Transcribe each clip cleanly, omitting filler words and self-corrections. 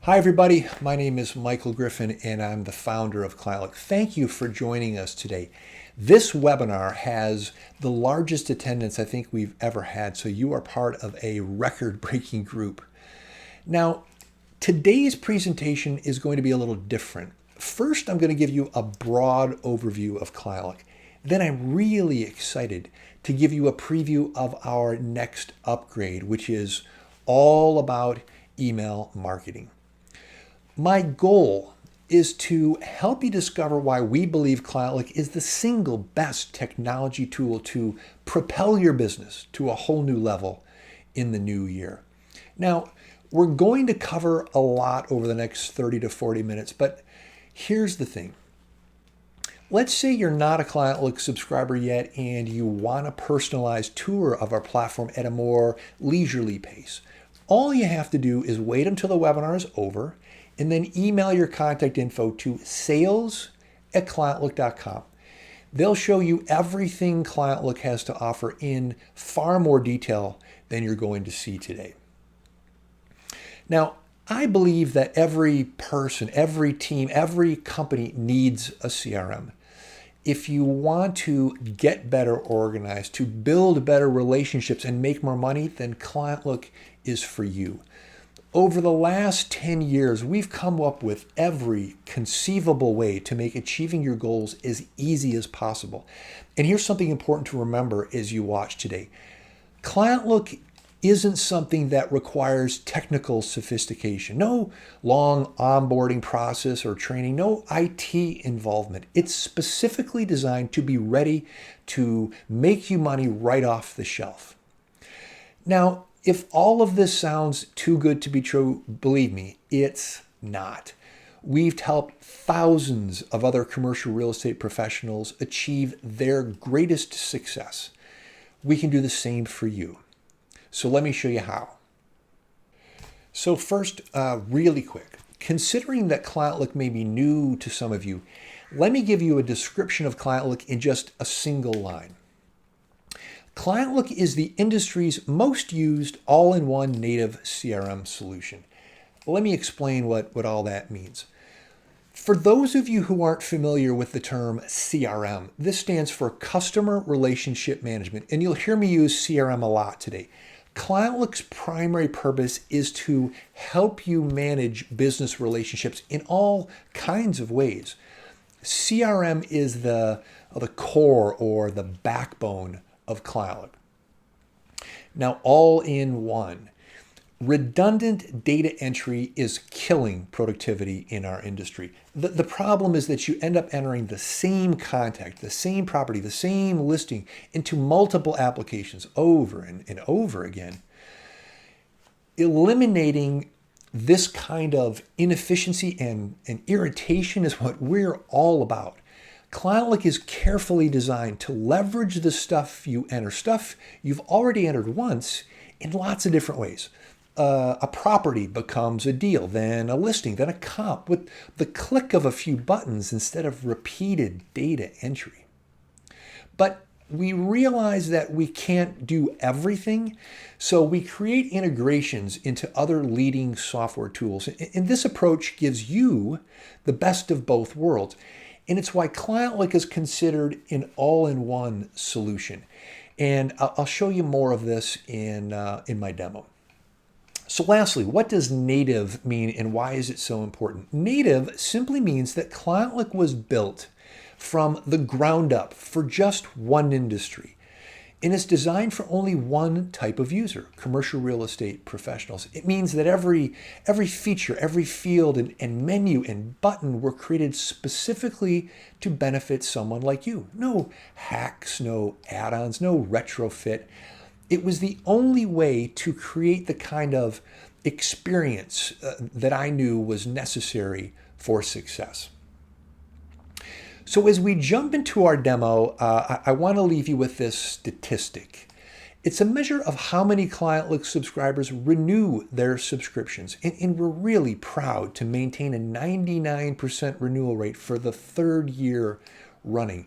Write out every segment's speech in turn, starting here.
Hi, everybody. My name is Michael Griffin, and I'm the founder of ClientLook. Thank you for joining us today. This webinar has the largest attendance I think we've ever had, so you are part of a record-breaking group. Now, today's presentation is going to be a little different. First, I'm going to give you a broad overview of ClientLook. Then I'm really excited to give you a preview of our next upgrade, which is all about email marketing. My goal is to help you discover why we believe ClientLook is the single best technology tool to propel your business to a whole new level in the new year. Now, we're going to cover a lot over the next 30 to 40 minutes, but here's the thing. Let's say you're not a ClientLook subscriber yet and you want a personalized tour of our platform at a more leisurely pace. All you have to do is wait until the webinar is over and then email your contact info to sales@clientlook.com. They'll show you everything ClientLook has to offer in far more detail than you're going to see today. Now, I believe that every person, every team, every company needs a CRM. If you want to get better organized, to build better relationships and make more money, then ClientLook is for you. Over the last 10 years, we've come up with every conceivable way to make achieving your goals as easy as possible. And here's something important to remember as you watch today. ClientLook isn't something that requires technical sophistication. No long onboarding process or training, no IT involvement. It's specifically designed to be ready to make you money right off the shelf. Now, if all of this sounds too good to be true, believe me, it's not. We've helped thousands of other commercial real estate professionals achieve their greatest success. We can do the same for you. So let me show you how. So first, really quick, considering that ClientLook may be new to some of you, let me give you a description of ClientLook in just a single line. ClientLook is the industry's most used all-in-one native CRM solution. Let me explain what all that means. For those of you who aren't familiar with the term CRM, this stands for Customer Relationship Management, and you'll hear me use CRM a lot today. ClientLook's primary purpose is to help you manage business relationships in all kinds of ways. CRM is the core or the backbone of ClientLook. Now, all in one. Redundant data entry is killing productivity in our industry. The problem is that you end up entering the same contact, the same property, the same listing into multiple applications over and over again. Eliminating this kind of inefficiency and irritation is what we're all about. ClientLook is carefully designed to leverage the stuff you enter, stuff you've already entered once, in lots of different ways. A property becomes a deal, then a listing, then a comp with the click of a few buttons instead of repeated data entry. But we realize that we can't do everything, so we create integrations into other leading software tools. And this approach gives you the best of both worlds. And it's why ClientLook is considered an all-in-one solution. And I'll show you more of this in my demo. So lastly, what does native mean and why is it so important? Native simply means that ClientLook was built from the ground up for just one industry. And it's designed for only one type of user, commercial real estate professionals. It means that every feature, every field and menu and button were created specifically to benefit someone like you. No hacks, no add-ons, no retrofit. It was the only way to create the kind of experience that I knew was necessary for success. So as we jump into our demo, I want to leave you with this statistic. It's a measure of how many ClientLook subscribers renew their subscriptions. And we're really proud to maintain a 99% renewal rate for the third year running.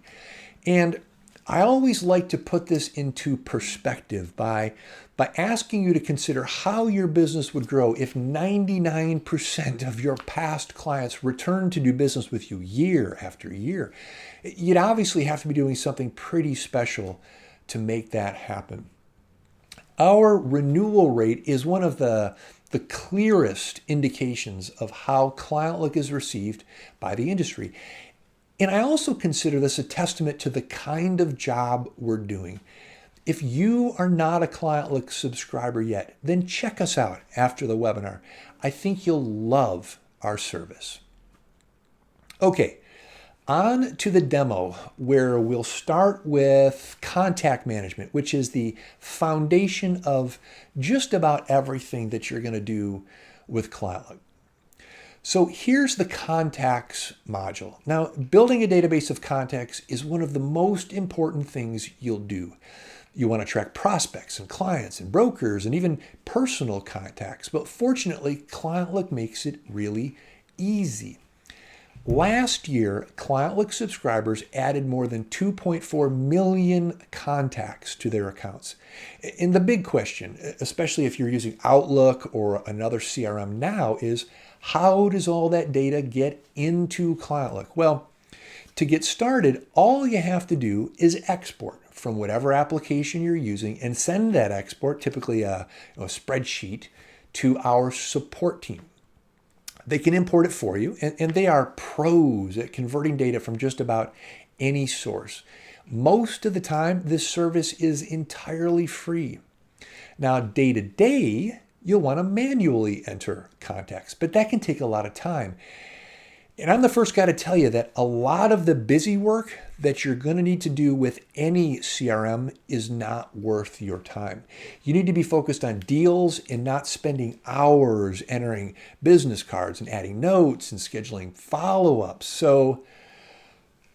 And I always like to put this into perspective by by asking you to consider how your business would grow if 99% of your past clients returned to do business with you year after year. You'd obviously have to be doing something pretty special to make that happen. Our renewal rate is one of the clearest indications of how ClientLook is received by the industry. And I also consider this a testament to the kind of job we're doing. If you are not a ClientLook subscriber yet, then check us out after the webinar. I think you'll love our service. Okay, on to the demo where we'll start with contact management, which is the foundation of just about everything that you're going to do with ClientLook. So here's the contacts module. Now, building a database of contacts is one of the most important things you'll do. You want to track prospects and clients and brokers and even personal contacts. But fortunately, ClientLook makes it really easy. Last year, ClientLook subscribers added more than 2.4 million contacts to their accounts. And the big question, especially if you're using Outlook or another CRM now, is how does all that data get into ClientLook? Well, to get started, all you have to do is export from whatever application you're using and send that export, typically a spreadsheet, to our support team. They can import it for you, and they are pros at converting data from just about any source. Most of the time, this service is entirely free. Now, day to day, you'll want to manually enter contacts, but that can take a lot of time. And I'm the first guy to tell you that a lot of the busy work that you're going to need to do with any CRM is not worth your time. You need to be focused on deals and not spending hours entering business cards and adding notes and scheduling follow-ups. So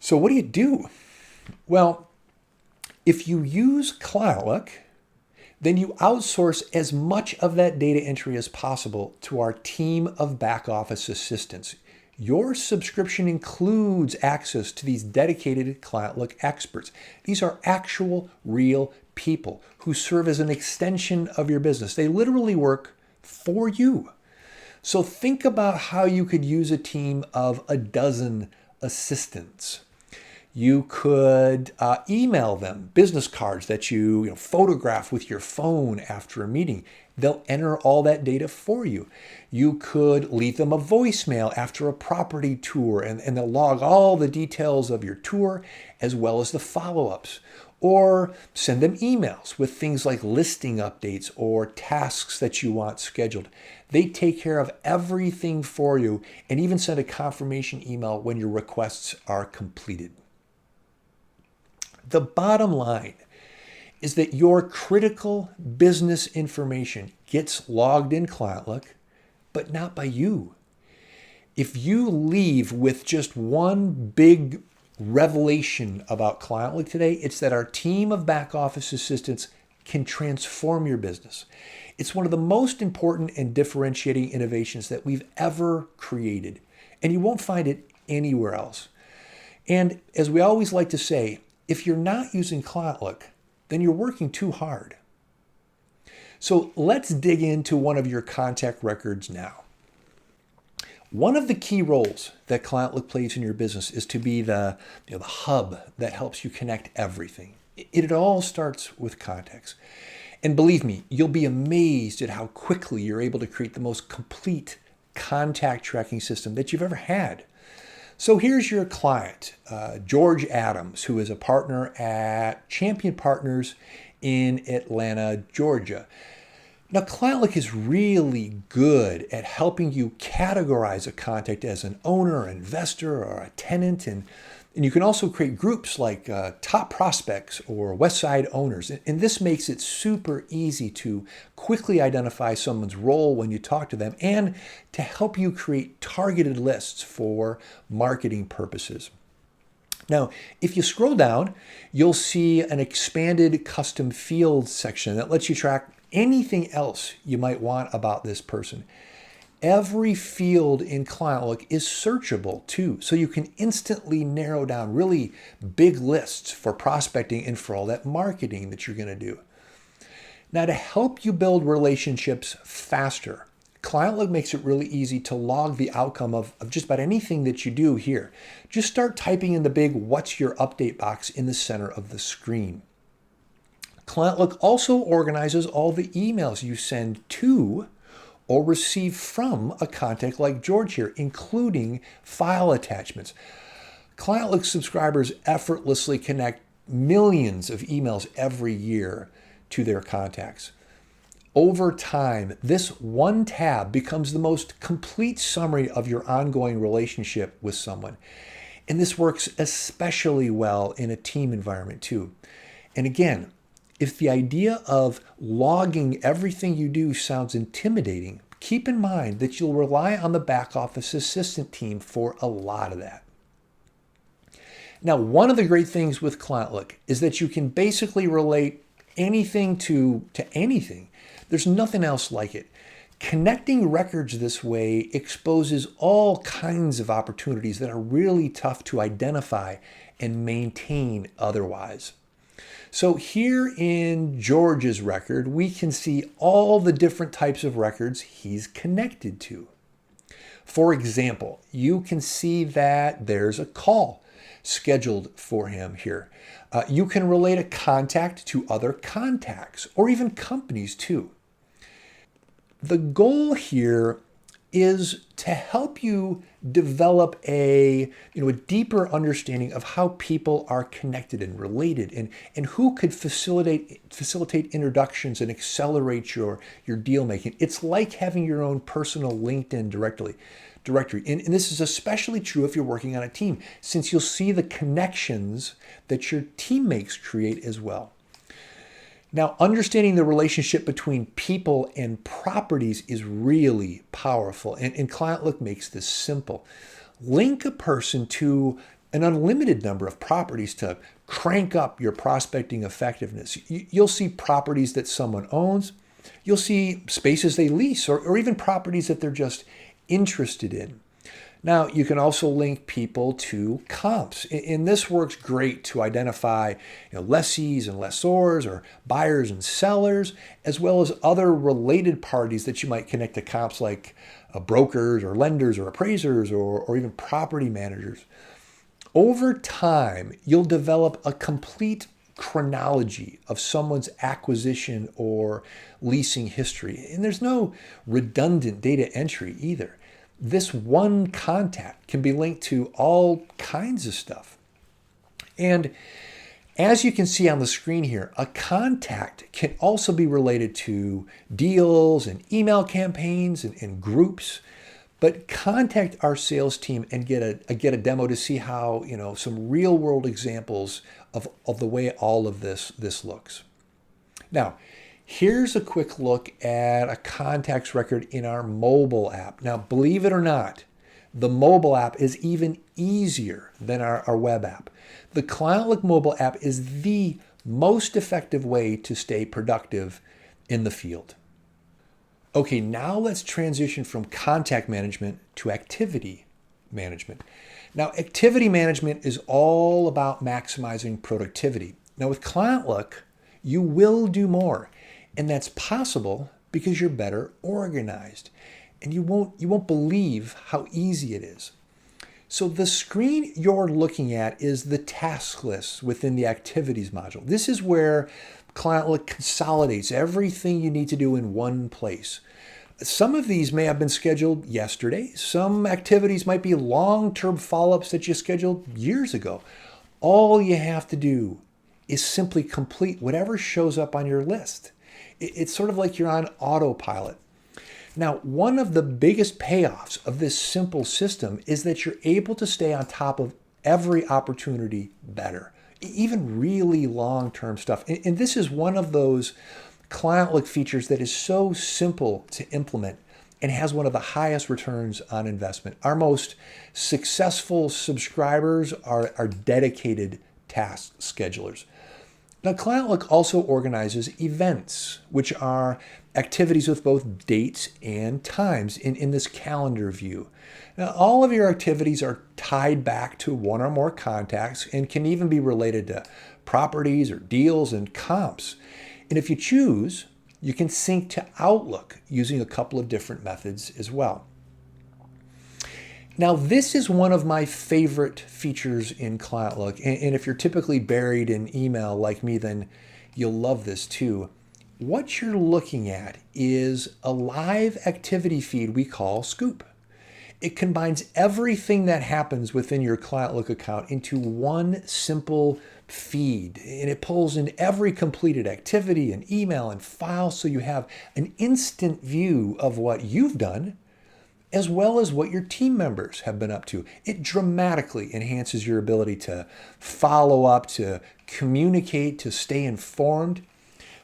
what do? Well, if you use ClientLook, then you outsource as much of that data entry as possible to our team of back office assistants. Your subscription includes access to these dedicated ClientLook experts. These are actual, real people who serve as an extension of your business. They literally work for you. So think about how you could use a team of a dozen assistants. You could email them business cards that you photograph with your phone after a meeting. They'll enter all that data for you. You could leave them a voicemail after a property tour, and they'll log all the details of your tour as well as the follow-ups. Or send them emails with things like listing updates or tasks that you want scheduled. They take care of everything for you and even send a confirmation email when your requests are completed. The bottom line is that your critical business information gets logged in ClientLook, but not by you. If you leave with just one big revelation about ClientLook today, it's that our team of back office assistants can transform your business. It's one of the most important and differentiating innovations that we've ever created, and you won't find it anywhere else. And as we always like to say, if you're not using ClientLook, then you're working too hard. So let's dig into one of your contact records now. One of the key roles that ClientLook plays in your business is to be the hub that helps you connect everything. It all starts with contacts. And believe me, you'll be amazed at how quickly you're able to create the most complete contact tracking system that you've ever had. So here's your client, George Adams, who is a partner at Champion Partners in Atlanta, Georgia. Now, ClientLook is really good at helping you categorize a contact as an owner, investor, or a tenant. And you can also create groups like top prospects or West Side owners. And this makes it super easy to quickly identify someone's role when you talk to them and to help you create targeted lists for marketing purposes. Now, if you scroll down, you'll see an expanded custom fields section that lets you track anything else you might want about this person. Every field in ClientLook is searchable too, so you can instantly narrow down really big lists for prospecting and for all that marketing that you're going to do. Now, to help you build relationships faster, ClientLook makes it really easy to log the outcome of just about anything that you do here. Just start typing in the big "What's your update" box in the center of the screen. ClientLook also organizes all the emails you send to or receive from a contact like George here, including file attachments. ClientLook subscribers effortlessly connect millions of emails every year to their contacts. Over time, this one tab becomes the most complete summary of your ongoing relationship with someone. And this works especially well in a team environment too. And again, if the idea of logging everything you do sounds intimidating, keep in mind that you'll rely on the back office assistant team for a lot of that. Now, one of the great things with ClientLook is that you can basically relate anything to anything. There's nothing else like it. Connecting records this way exposes all kinds of opportunities that are really tough to identify and maintain otherwise. So here in George's record, we can see all the different types of records he's connected to. For example, you can see that there's a call scheduled for him here. You can relate a contact to other contacts or even companies too. The goal here is to help you develop a deeper understanding of how people are connected and related and who could facilitate introductions and accelerate your deal making. It's like having your own personal LinkedIn directory. And this is especially true if you're working on a team, since you'll see the connections that your teammates create as well. Now, understanding the relationship between people and properties is really powerful, and ClientLook makes this simple. Link a person to an unlimited number of properties to crank up your prospecting effectiveness. You'll see properties that someone owns, you'll see spaces they lease, or even properties that they're just interested in. Now, you can also link people to comps, and this works great to identify lessees and lessors, or buyers and sellers, as well as other related parties that you might connect to comps like brokers or lenders or appraisers or even property managers. Over time, you'll develop a complete chronology of someone's acquisition or leasing history, and there's no redundant data entry either. This one contact can be linked to all kinds of stuff. And as you can see on the screen here, a contact can also be related to deals and email campaigns and groups. But contact our sales team and get a demo to see how some real world examples of the way all of this looks. Now, here's a quick look at a contacts record in our mobile app. Now, believe it or not, the mobile app is even easier than our web app. The ClientLook mobile app is the most effective way to stay productive in the field. Okay, now let's transition from contact management to activity management. Now, activity management is all about maximizing productivity. Now, with ClientLook, you will do more. And that's possible because you're better organized, and you won't believe how easy it is. So the screen you're looking at is the task list within the activities module. This is where ClientLook consolidates everything you need to do in one place. Some of these may have been scheduled yesterday. Some activities might be long-term follow-ups that you scheduled years ago. All you have to do is simply complete whatever shows up on your list. It's sort of like you're on autopilot. Now, one of the biggest payoffs of this simple system is that you're able to stay on top of every opportunity better, even really long-term stuff. And this is one of those ClientLook features that is so simple to implement and has one of the highest returns on investment. Our most successful subscribers are dedicated task schedulers. Now, ClientLook also organizes events, which are activities with both dates and times in this calendar view. Now, all of your activities are tied back to one or more contacts and can even be related to properties or deals and comps. And if you choose, You can sync to Outlook using a couple of different methods as well. Now, this is one of my favorite features in ClientLook, and if you're typically buried in email like me, then you'll love this too. What you're looking at is a live activity feed we call Scoop. It combines everything that happens within your ClientLook account into one simple feed, and it pulls in every completed activity and email and file, so you have an instant view of what you've done as well as what your team members have been up to. It dramatically enhances your ability to follow up, to communicate, to stay informed.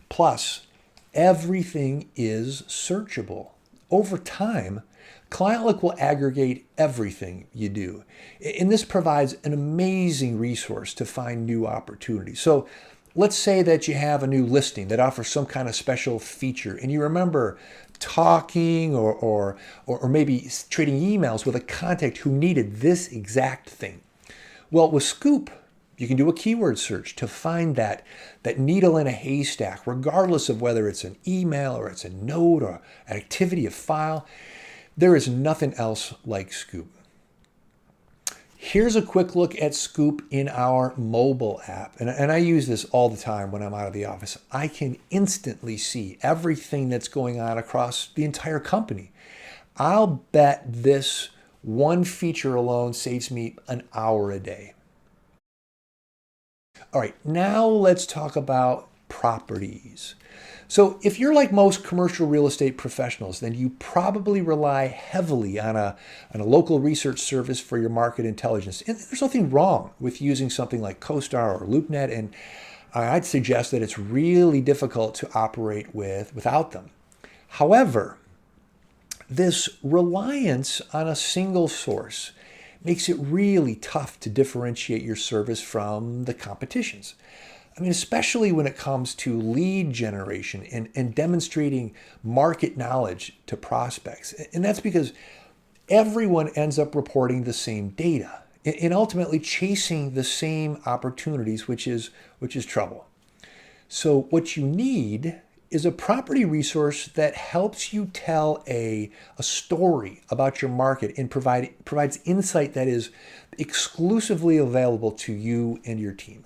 Plus, everything is searchable. Over time, ClientLook will aggregate everything you do. And this provides an amazing resource to find new opportunities. So let's say that you have a new listing that offers some kind of special feature, and you remember talking or maybe trading emails with a contact who needed this exact thing. Well, with Scoop, you can do a keyword search to find that needle in a haystack, regardless of whether it's an email or it's a note or an activity, a file. There is nothing else like Scoop. Here's a quick look at Scoop in our mobile app. And I use this all the time when I'm out of the office. I can instantly see everything that's going on across the entire company. I'll bet this one feature alone saves me an hour a day. All right, now let's talk about properties. So if you're like most commercial real estate professionals, then you probably rely heavily on a local research service for your market intelligence. And there's nothing wrong with using something like CoStar or LoopNet, and I'd suggest that it's really difficult to operate without them. However, this reliance on a single source makes it really tough to differentiate your service from the competition's. I mean, especially when it comes to lead generation and demonstrating market knowledge to prospects. And that's because everyone ends up reporting the same data and ultimately chasing the same opportunities, which is trouble. So what you need is a property resource that helps you tell a story about your market and provides insight that is exclusively available to you and your team.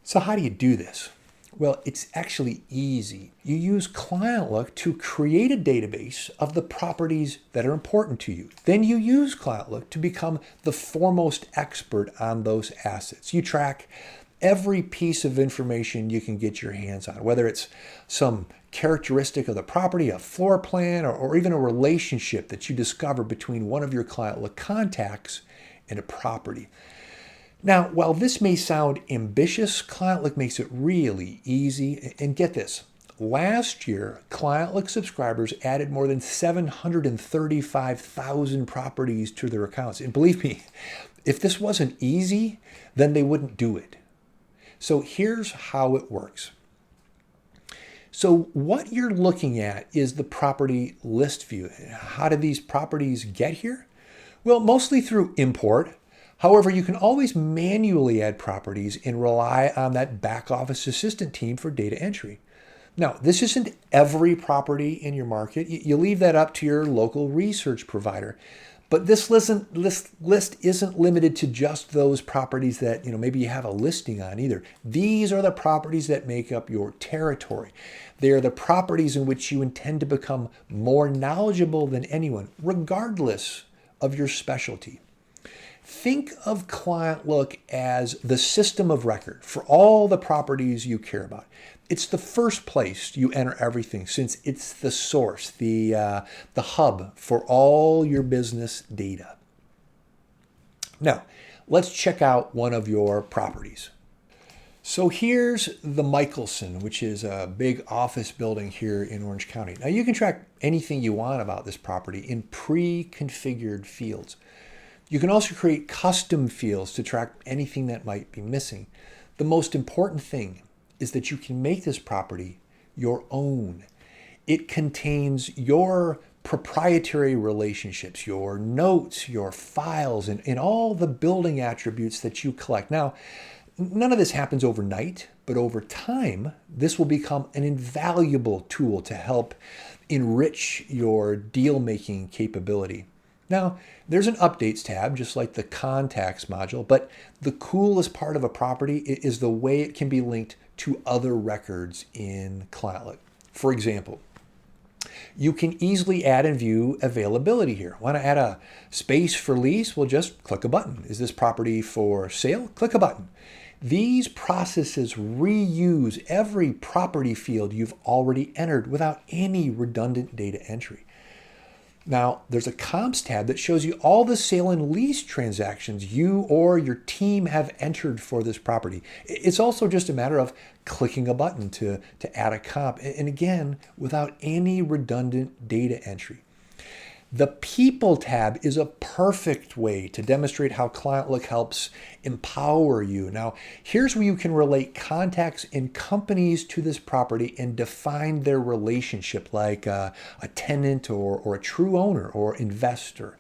So how do you do this? Well, it's actually easy. You use ClientLook to create a database of the properties that are important to you. Then you use ClientLook to become the foremost expert on those assets. You track every piece of information you can get your hands on, whether it's some characteristic of the property, a floor plan, or even a relationship that you discover between one of your ClientLook contacts and a property. Now, while this may sound ambitious, ClientLook makes it really easy. And get this, last year, ClientLook subscribers added more than 735,000 properties to their accounts. And believe me, if this wasn't easy, then they wouldn't do it. So here's how it works. So what you're looking at is the property list view. How did these properties get here? Well, mostly through import. However, you can always manually add properties and rely on that back office assistant team for data entry. Now, this isn't every property in your market. You leave that up to your local research provider. But this list isn't limited to just those properties that maybe you have a listing on either. These are the properties that make up your territory. They are the properties in which you intend to become more knowledgeable than anyone, regardless of your specialty. Think of ClientLook as the system of record for all the properties you care about. It's the first place you enter everything, since it's the source, the hub for all your business data. Now, let's check out one of your properties. So here's the Michelson, which is a big office building here in Orange County. Now, you can track anything you want about this property in pre-configured fields. You can also create custom fields to track anything that might be missing. The most important thing is that you can make this property your own. It contains your proprietary relationships, your notes, your files, and all the building attributes that you collect. Now, None of this happens overnight, but over time, this will become an invaluable tool to help enrich your deal-making capability. Now, there's an Updates tab, just like the Contacts module, but the coolest part of a property is the way it can be linked to other records in ClientLook. For example, you can easily add and view availability here. Want to add a space for lease? Well, just click a button. Is this property for sale? Click a button. These processes reuse every property field you've already entered without any redundant data entry. Now, there's a Comps tab that shows you all the sale and lease transactions you or your team have entered for this property. It's also just a matter of clicking a button to add a comp, and again, without any redundant data entry. The People tab is a perfect way to demonstrate how ClientLook helps empower you. Now, here's where you can relate contacts and companies to this property and define their relationship, like a tenant or a true owner or investor.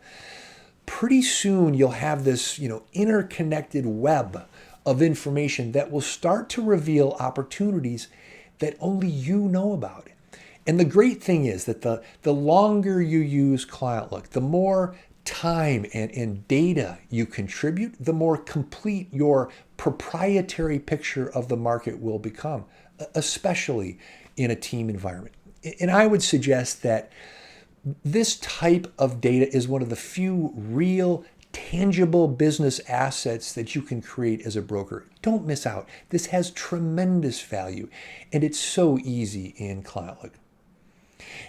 Pretty soon, you'll have this, interconnected web of information that will start to reveal opportunities that only you know about. And the great thing is that the longer you use ClientLook, the more time and data you contribute, the more complete your proprietary picture of the market will become, especially in a team environment. And I would suggest that this type of data is one of the few real tangible business assets that you can create as a broker. Don't miss out. This has tremendous value, and it's so easy in ClientLook.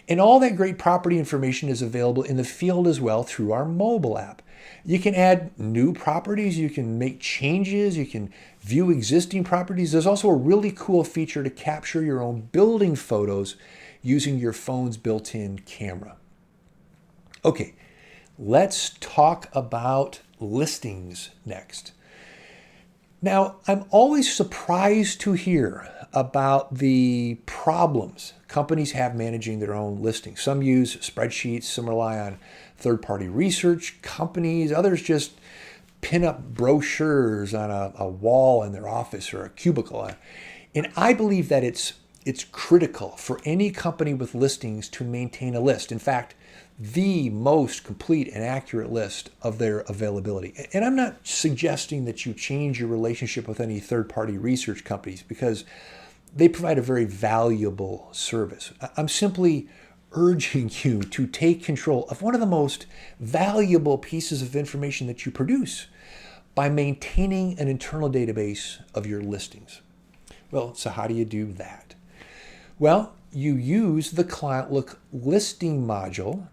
And all that great property information is available in the field as well through our mobile app. You can add new properties, you can make changes, you can view existing properties. There's also a really cool feature to capture your own building photos using your phone's built-in camera. Okay, let's talk about listings next. Now, I'm always surprised to hear about the problems companies have managing their own listings. Some use spreadsheets, some rely on third-party research companies, others just pin up brochures on a wall in their office or a cubicle. And I believe that it's critical for any company with listings to maintain a list. In fact, the most complete and accurate list of their availability. And I'm not suggesting that you change your relationship with any third-party research companies because they provide a very valuable service. I'm simply urging you to take control of one of the most valuable pieces of information that you produce by maintaining an internal database of your listings. Well, so how do you do that? Well, you use the ClientLook listing module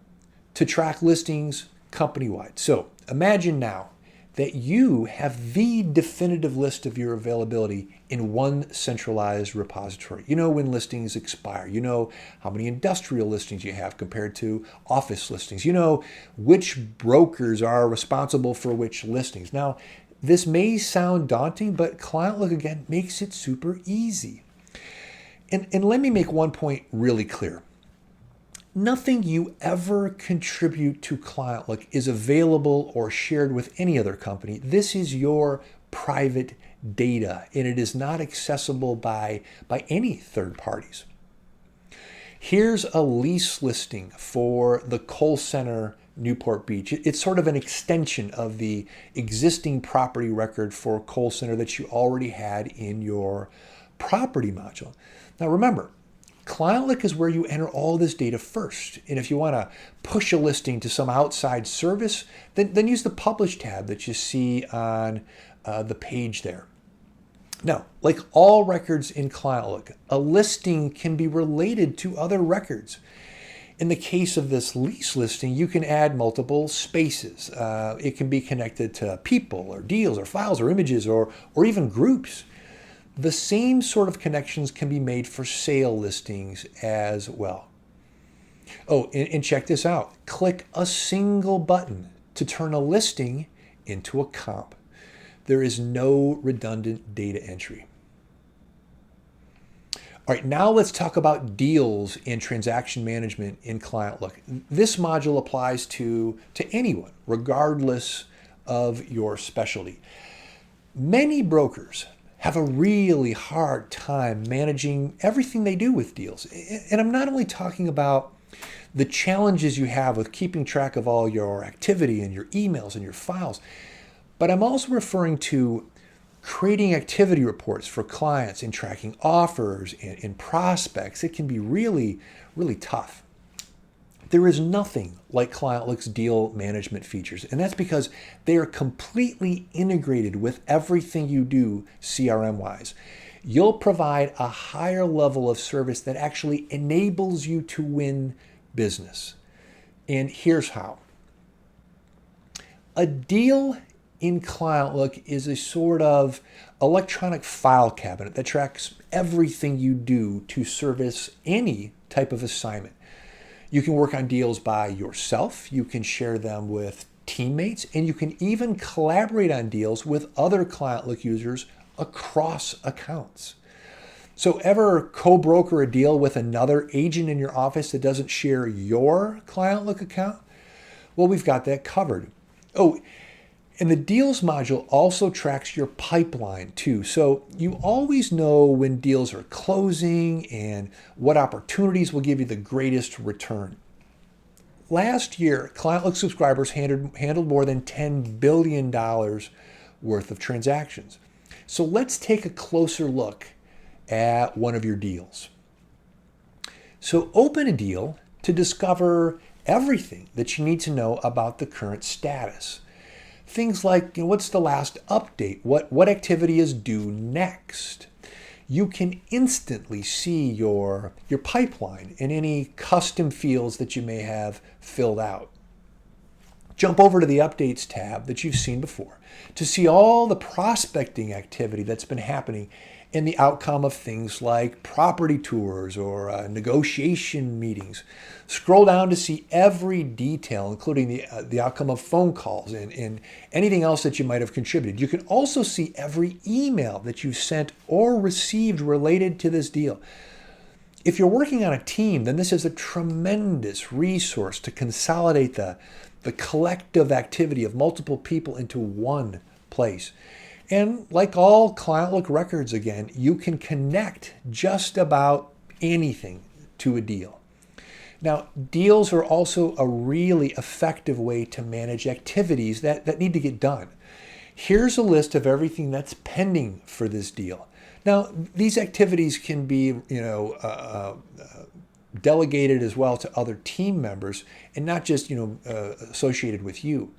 to track listings company-wide. So imagine now that you have the definitive list of your availability in one centralized repository. You know when listings expire. You know how many industrial listings you have compared to office listings. You know which brokers are responsible for which listings. Now, this may sound daunting, but ClientLook, again, makes it super easy. And let me make one point really clear. Nothing you ever contribute to ClientLook is available or shared with any other company. This is your private data, and it is not accessible by any third parties. Here's a lease listing for the Cole Center, Newport Beach. It's sort of an extension of the existing property record for Cole Center that you already had in your property module. Now remember, ClientLook is where you enter all this data first. And if you want to push a listing to some outside service, then use the Publish tab that you see on the page there. Now, like all records in ClientLook, a listing can be related to other records. In the case of this lease listing, you can add multiple spaces. It can be connected to people or deals or files or images or even groups. The same sort of connections can be made for sale listings as well. Oh, and check this out. Click a single button to turn a listing into a comp. There is no redundant data entry. All right, now let's talk about deals and transaction management in ClientLook. This module applies to anyone, regardless of your specialty. Many brokers have a really hard time managing everything they do with deals. And I'm not only talking about the challenges you have with keeping track of all your activity and your emails and your files, but I'm also referring to creating activity reports for clients and tracking offers and prospects. It can be really, really tough. There is nothing like ClientLook's deal management features, and that's because they are completely integrated with everything you do CRM-wise. You'll provide a higher level of service that actually enables you to win business. And here's how. A deal in ClientLook is a sort of electronic file cabinet that tracks everything you do to service any type of assignment. You can work on deals by yourself, you can share them with teammates, and you can even collaborate on deals with other ClientLook users across accounts. So ever co-broker a deal with another agent in your office that doesn't share your ClientLook account? Well, we've got that covered. Oh, and the deals module also tracks your pipeline too. So you always know when deals are closing and what opportunities will give you the greatest return. Last year, ClientLook subscribers handled more than $10 billion worth of transactions. So let's take a closer look at one of your deals. So open a deal to discover everything that you need to know about the current status. Things like, what's the last update? What activity is due next? You can instantly see your pipeline and any custom fields that you may have filled out. Jump over to the Updates tab that you've seen before to see all the prospecting activity that's been happening and the outcome of things like property tours or negotiation meetings. Scroll down to see every detail, including the outcome of phone calls and anything else that you might have contributed. You can also see every email that you've sent or received related to this deal. If you're working on a team, then this is a tremendous resource to consolidate the collective activity of multiple people into one place. And like all ClientLook records, again, you can connect just about anything to a deal. Now, deals are also a really effective way to manage activities that need to get done. Here's a list of everything that's pending for this deal. Now, these activities can be, delegated as well to other team members and not just, associated with you.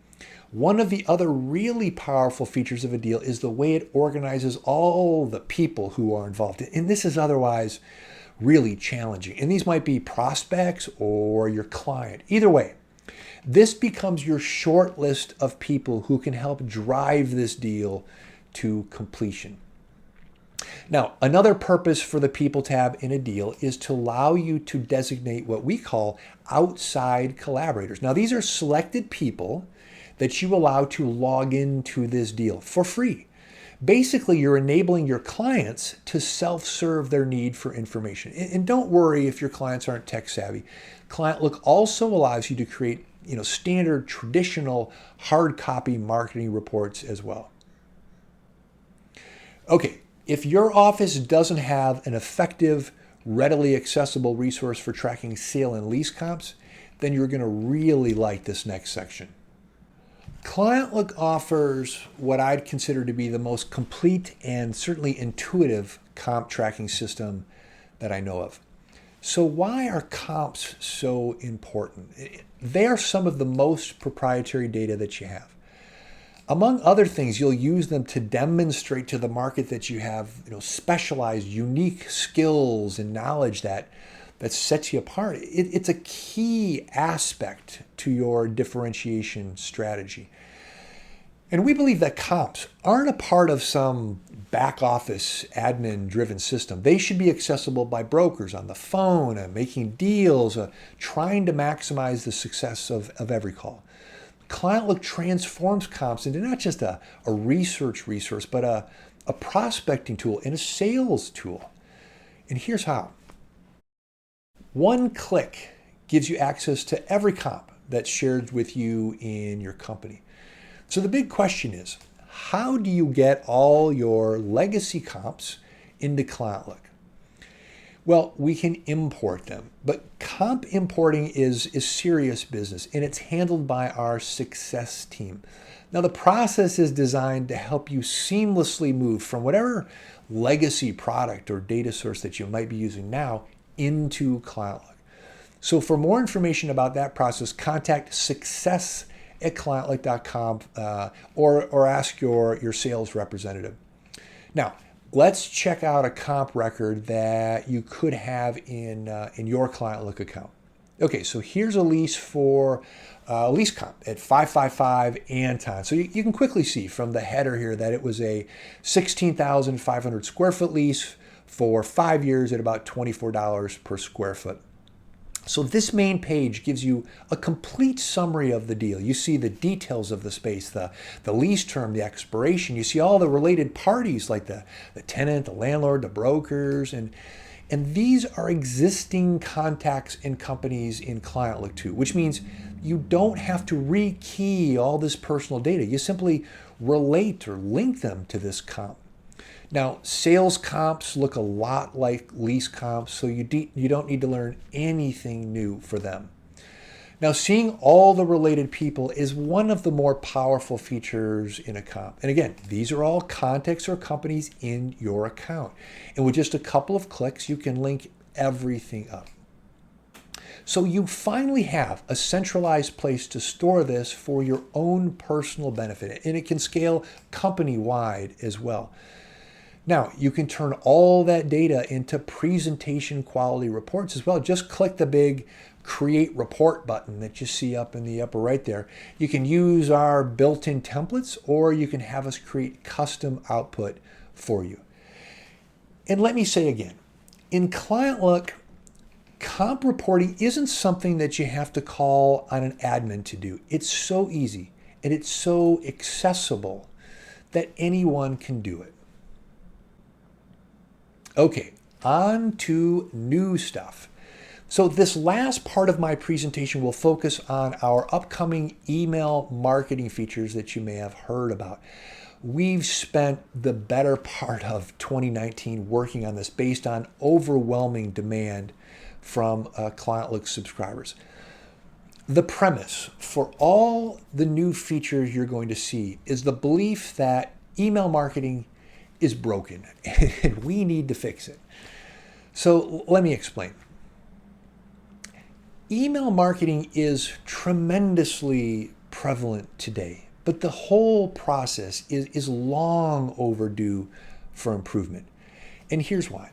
One of the other really powerful features of a deal is the way it organizes all the people who are involved. And this is otherwise really challenging. And these might be prospects or your client. Either way, this becomes your short list of people who can help drive this deal to completion. Now, another purpose for the People tab in a deal is to allow you to designate what we call outside collaborators. Now, these are selected people that you allow to log into this deal for free. Basically, you're enabling your clients to self-serve their need for information. And don't worry if your clients aren't tech savvy. ClientLook also allows you to create, standard traditional hard copy marketing reports as well. Okay, if your office doesn't have an effective, readily accessible resource for tracking sale and lease comps, then you're going to really like this next section. ClientLook offers what I'd consider to be the most complete and certainly intuitive comp tracking system that I know of. So why are comps so important? They are some of the most proprietary data that you have. Among other things, you'll use them to demonstrate to the market that you have, specialized, unique skills and knowledge that sets you apart. It's a key aspect to your differentiation strategy. And we believe that comps aren't a part of some back office admin driven system. They should be accessible by brokers on the phone, making deals, trying to maximize the success of every call. ClientLook transforms comps into not just a research resource, but a prospecting tool and a sales tool. And here's how. One click gives you access to every comp that's shared with you in your company. So the big question is, how do you get all your legacy comps into ClientLook? Well, we can import them, but comp importing is serious business, and it's handled by our success team. Now, the process is designed to help you seamlessly move from whatever legacy product or data source that you might be using now into ClientLook. So for more information about that process, contact success@clientlook.com or ask your sales representative. Now, let's check out a comp record that you could have in your ClientLook account. Okay, so here's a lease for lease comp at 555 Anton. So you can quickly see from the header here that it was a 16,500 square foot lease for 5 years at about $24 per square foot. So this main page gives you a complete summary of the deal. You see the details of the space, the lease term, the expiration. You see all the related parties like the tenant, the landlord, the brokers, and these are existing contacts and companies in ClientLook too, which means you don't have to rekey all this personal data. You simply relate or link them to this comp. Now, sales comps look a lot like lease comps, so you don't need to learn anything new for them. Now, seeing all the related people is one of the more powerful features in a comp. And again, these are all contacts or companies in your account. And with just a couple of clicks, you can link everything up. So you finally have a centralized place to store this for your own personal benefit, and it can scale company-wide as well. Now, you can turn all that data into presentation quality reports as well. Just click the big Create Report button that you see up in the upper right there. You can use our built-in templates, or you can have us create custom output for you. And let me say again, in ClientLook, comp reporting isn't something that you have to call on an admin to do. It's so easy and it's so accessible that anyone can do it. Okay, on to new stuff. So this last part of my presentation will focus on our upcoming email marketing features that you may have heard about. We've spent the better part of 2019 working on this based on overwhelming demand from ClientLook subscribers. The premise for all the new features you're going to see is the belief that email marketing is broken and we need to fix it. So let me explain. Email marketing is tremendously prevalent today, but the whole process is long overdue for improvement. And here's why.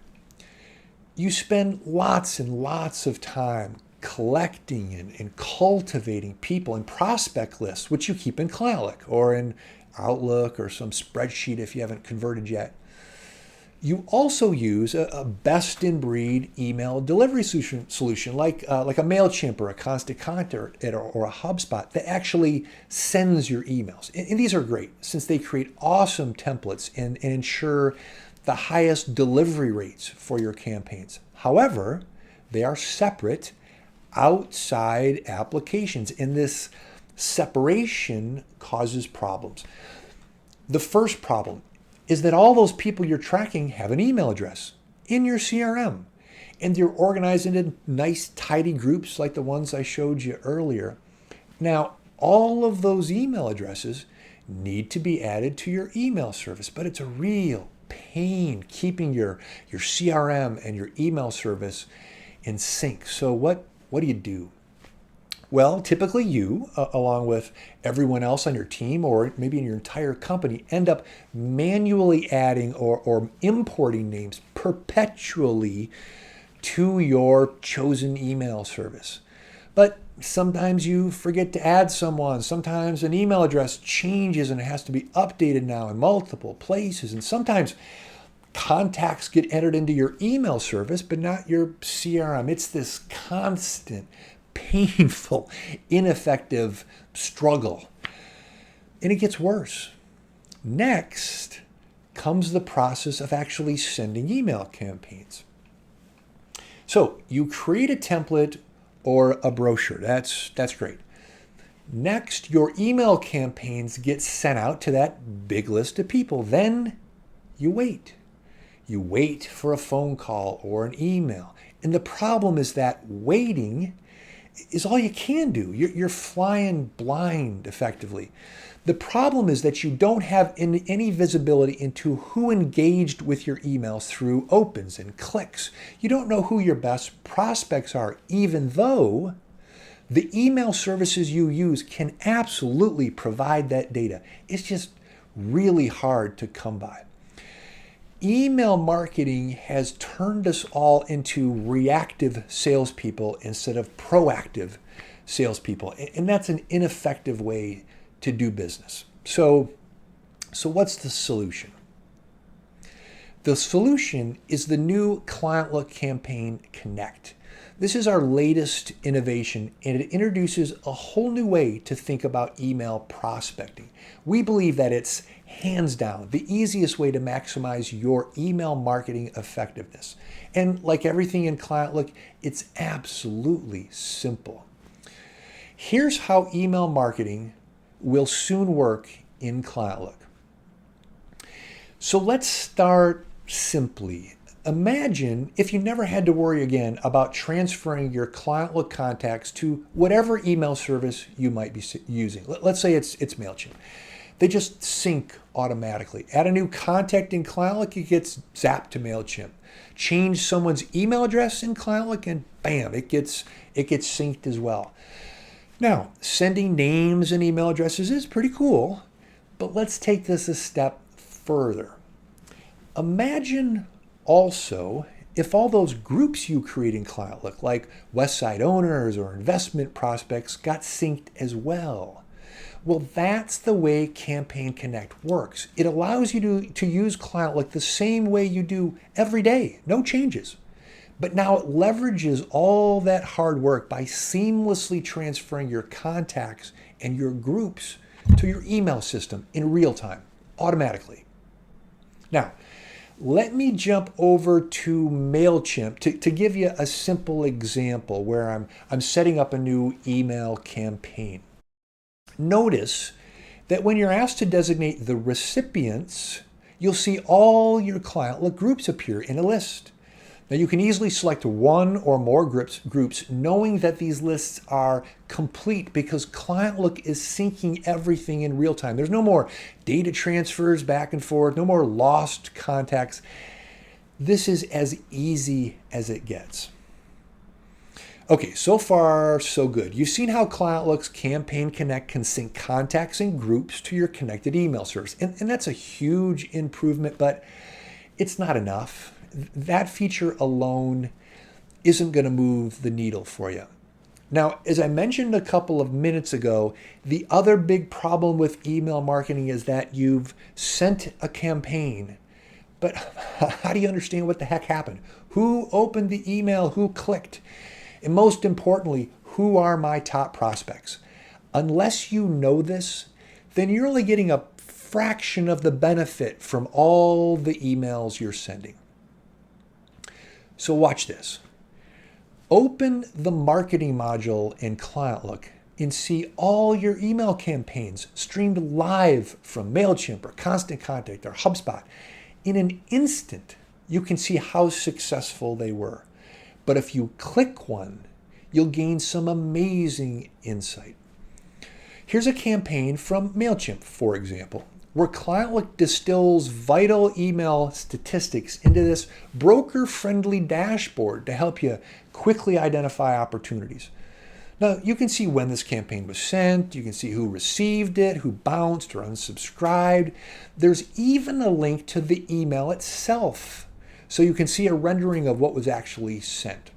You spend lots and lots of time collecting and cultivating people and prospect lists, which you keep in ClientLook or in Outlook or some spreadsheet if you haven't converted yet. You also use a best-in-breed email delivery solution like a MailChimp or a Constant Contact or a HubSpot that actually sends your emails. And these are great since they create awesome templates and ensure the highest delivery rates for your campaigns. However, they are separate outside applications, and this separation causes problems. The first problem is that all those people you're tracking have an email address in your CRM, and they're organized into nice, tidy groups like the ones I showed you earlier. Now, all of those email addresses need to be added to your email service, but it's a real pain keeping your CRM and your email service in sync. So what do you do? Well, typically you, along with everyone else on your team or maybe in your entire company, end up manually adding or importing names perpetually to your chosen email service. But sometimes you forget to add someone. Sometimes an email address changes and it has to be updated now in multiple places. And sometimes contacts get entered into your email service, but not your CRM. It's this constant, painful, ineffective struggle. And it gets worse. Next comes the process of actually sending email campaigns. So you create a template or a brochure. That's great. Next, your email campaigns get sent out to that big list of people. Then you wait. You wait for a phone call or an email. And the problem is that waiting is all you can do. You're flying blind effectively. The problem is that you don't have any visibility into who engaged with your emails through opens and clicks. You don't know who your best prospects are, even though the email services you use can absolutely provide that data. It's just really hard to come by. Email marketing has turned us all into reactive salespeople instead of proactive salespeople. And that's an ineffective way to do business. So what's the solution? The solution is the new ClientLook Campaign Connect. This is our latest innovation, and it introduces a whole new way to think about email prospecting. We believe that it's hands down the easiest way to maximize your email marketing effectiveness. And like everything in ClientLook, it's absolutely simple. Here's how email marketing will soon work in ClientLook. So let's start simply. Imagine if you never had to worry again about transferring your ClientLook contacts to whatever email service you might be using. Let's say it's MailChimp. They just sync automatically. Add a new contact in ClientLook, it gets zapped to MailChimp. Change someone's email address in ClientLook and bam, it gets synced as well. Now, sending names and email addresses is pretty cool, but let's take this a step further. Imagine also if all those groups you create in ClientLook, like Westside owners or investment prospects, got synced as well. Well, that's the way Campaign Connect works. It allows you to use ClientLook the same way you do every day, no changes. But now it leverages all that hard work by seamlessly transferring your contacts and your groups to your email system in real time, automatically. Now, let me jump over to MailChimp to give you a simple example where I'm setting up a new email campaign. Notice that when you're asked to designate the recipients, you'll see all your ClientLook groups appear in a list. Now you can easily select one or more groups knowing that these lists are complete because ClientLook is syncing everything in real time. There's no more data transfers back and forth, no more lost contacts. This is as easy as it gets. Okay, so far so good. You've seen how ClientLook's Campaign Connect can sync contacts and groups to your connected email service. And that's a huge improvement, but it's not enough. That feature alone isn't going to move the needle for you. Now, as I mentioned a couple of minutes ago, the other big problem with email marketing is that you've sent a campaign, but how do you understand what the heck happened? Who opened the email? Who clicked? And most importantly, who are my top prospects? Unless you know this, then you're only getting a fraction of the benefit from all the emails you're sending. So watch this. Open the marketing module in ClientLook and see all your email campaigns streamed live from MailChimp or Constant Contact or HubSpot. In an instant, you can see how successful they were. But if you click one, you'll gain some amazing insight. Here's a campaign from MailChimp, for example, where ClientLook distills vital email statistics into this broker-friendly dashboard to help you quickly identify opportunities. Now, you can see when this campaign was sent, you can see who received it, who bounced or unsubscribed. There's even a link to the email itself, so you can see a rendering of what was actually sent.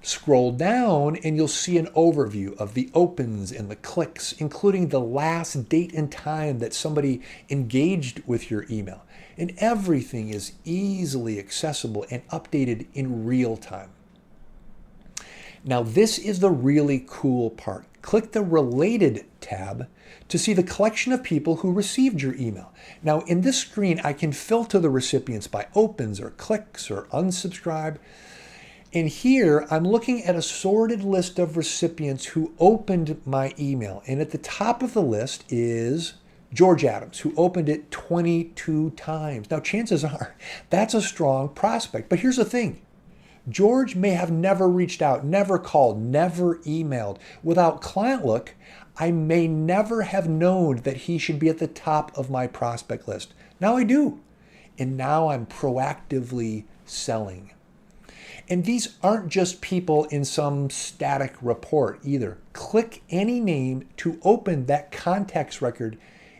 Scroll down and you'll see an overview of the opens and the clicks, including the last date and time that somebody engaged with your email. And everything is easily accessible and updated in real time. Now, this is the really cool part. Click the Related tab to see the collection of people who received your email. Now, in this screen, I can filter the recipients by opens or clicks or unsubscribe. And here I'm looking at a sorted list of recipients who opened my email. And at the top of the list is George Adams, who opened it 22 times. Now, chances are that's a strong prospect. But here's the thing. George may have never reached out, never called, never emailed. Without ClientLook, I may never have known that he should be at the top of my prospect list. Now I do. And now I'm proactively selling. And these aren't just people in some static report either. Click any name to open that context record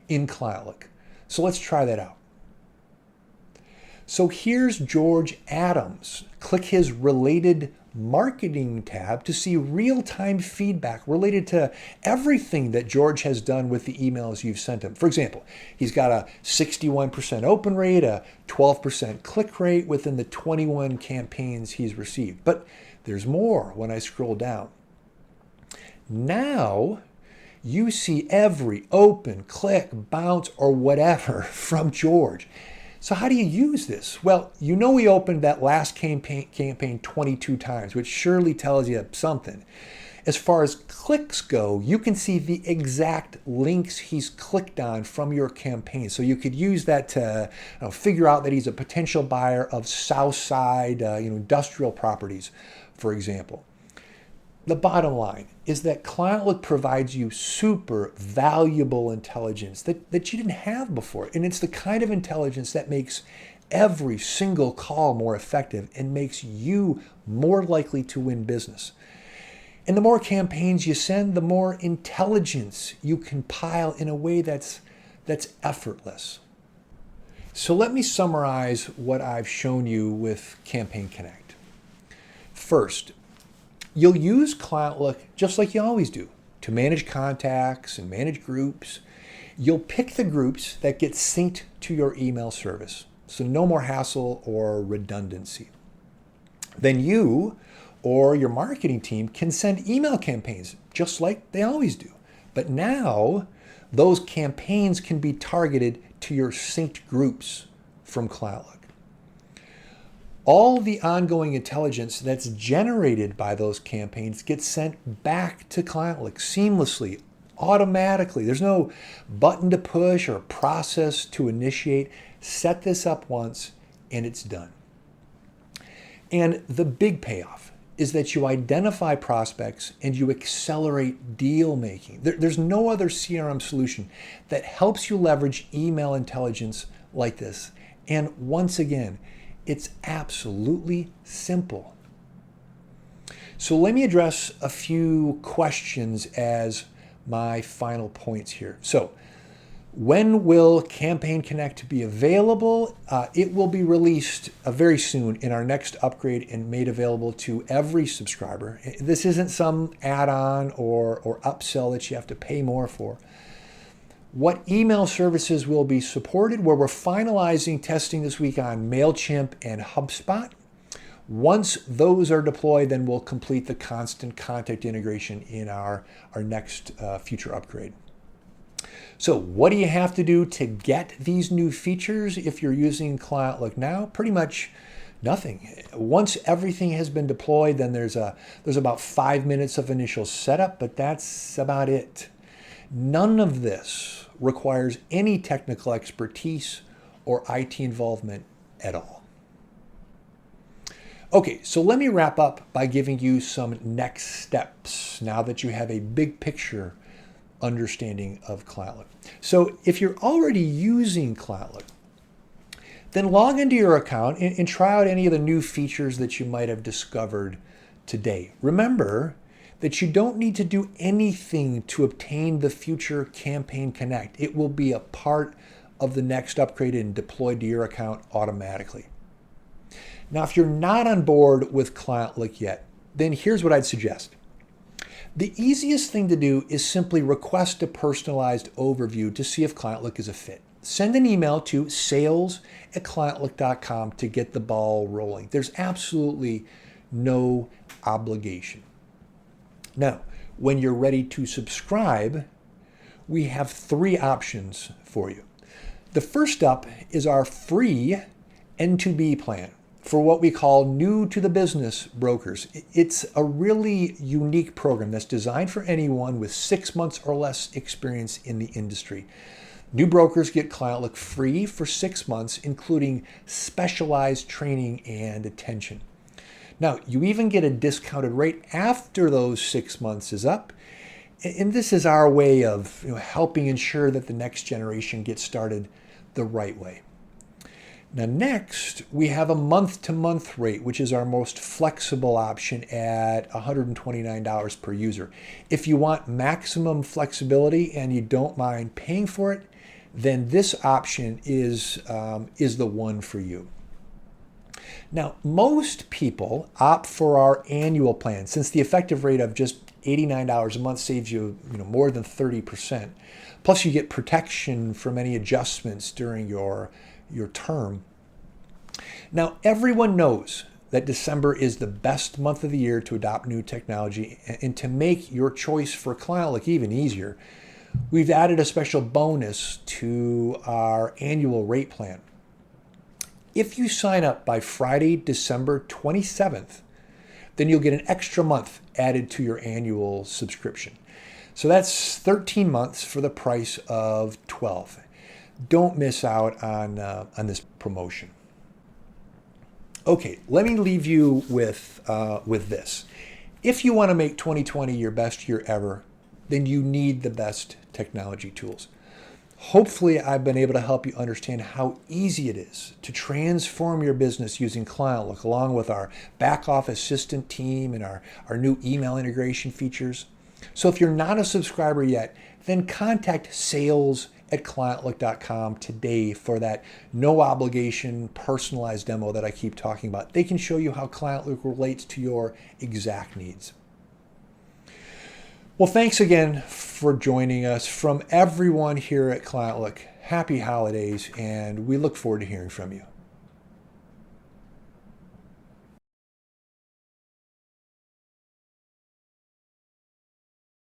in ClientLook. So let's try that out. So here's George Adams. Click his related marketing tab to see real-time feedback related to everything that George has done with the emails you've sent him. For example, he's got a 61% open rate, a 12% click rate within the 21 campaigns he's received. But there's more when I scroll down. Now you see every open, click, bounce, or whatever from George. So how do you use this? Well, you know he opened that last campaign 22 times, which surely tells you something. As far as clicks go, you can see the exact links he's clicked on from your campaign. So you could use that to figure out that he's a potential buyer of Southside industrial properties, for example. The bottom line is that ClientLook provides you super valuable intelligence that you didn't have before. And it's the kind of intelligence that makes every single call more effective and makes you more likely to win business. And the more campaigns you send, the more intelligence you compile in a way that's effortless. So let me summarize what I've shown you with Campaign Connect. First, you'll use ClientLook just like you always do to manage contacts and manage groups. You'll pick the groups that get synced to your email service, so no more hassle or redundancy. Then you or your marketing team can send email campaigns just like they always do. But now those campaigns can be targeted to your synced groups from ClientLook. All the ongoing intelligence that's generated by those campaigns gets sent back to ClientLook seamlessly, automatically. There's no button to push or process to initiate. Set this up once and it's done. And the big payoff is that you identify prospects and you accelerate deal making. There's no other CRM solution that helps you leverage email intelligence like this. And once again, it's absolutely simple. So let me address a few questions as my final points here. So when will Campaign Connect be available? It will be released very soon in our next upgrade and made available to every subscriber. This isn't some add-on or upsell that you have to pay more for. What email services will be supported? Well, we're finalizing testing this week on MailChimp and HubSpot. Once those are deployed, then we'll complete the constant contact integration in our next future upgrade. So what do you have to do to get these new features if you're using ClientLook now? Pretty much nothing. Once everything has been deployed, then there's about 5 minutes of initial setup, but that's about it. None of this requires any technical expertise or IT involvement at all. Okay, so let me wrap up by giving you some next steps now that you have a big picture understanding of ClientLook. So if you're already using ClientLook, then log into your account and try out any of the new features that you might have discovered today. Remember that you don't need to do anything to obtain the future Campaign Connect. It will be a part of the next upgrade and deployed to your account automatically. Now, if you're not on board with ClientLook yet, then here's what I'd suggest. The easiest thing to do is simply request a personalized overview to see if ClientLook is a fit. Send an email to sales@clientlook.com to get the ball rolling. There's absolutely no obligation. Now, when you're ready to subscribe, we have 3 options for you. The first up is our free N2B plan. for what we call new to the business brokers. It's a really unique program that's designed for anyone with 6 months or less experience in the industry. New brokers get ClientLook free for 6 months, including specialized training and attention. Now, you even get a discounted rate after those 6 months is up. And this is our way of helping ensure that the next generation gets started the right way. Now next, we have a month-to-month rate, which is our most flexible option at $129 per user. If you want maximum flexibility and you don't mind paying for it, then this option is the one for you. Now, most people opt for our annual plan since the effective rate of just $89 a month saves you, more than 30%. Plus, you get protection from any adjustments during your term. Now, everyone knows that December is the best month of the year to adopt new technology, and to make your choice for ClientLook even easier, we've added a special bonus to our annual rate plan. If you sign up by Friday, December 27th, then you'll get an extra month added to your annual subscription. So that's 13 months for the price of 12. Don't miss out on this promotion. Okay, let me leave you with this. If you want to make 2020 your best year ever, then you need the best technology tools. Hopefully, I've been able to help you understand how easy it is to transform your business using ClientLook, along with our back office assistant team and our new email integration features. So if you're not a subscriber yet, then contact sales@clientlook.com today for that no obligation personalized demo that I keep talking about. They can show you how ClientLook relates to your exact needs. Well, thanks again for joining us. From everyone here at ClientLook, happy holidays, and we look forward to hearing from you.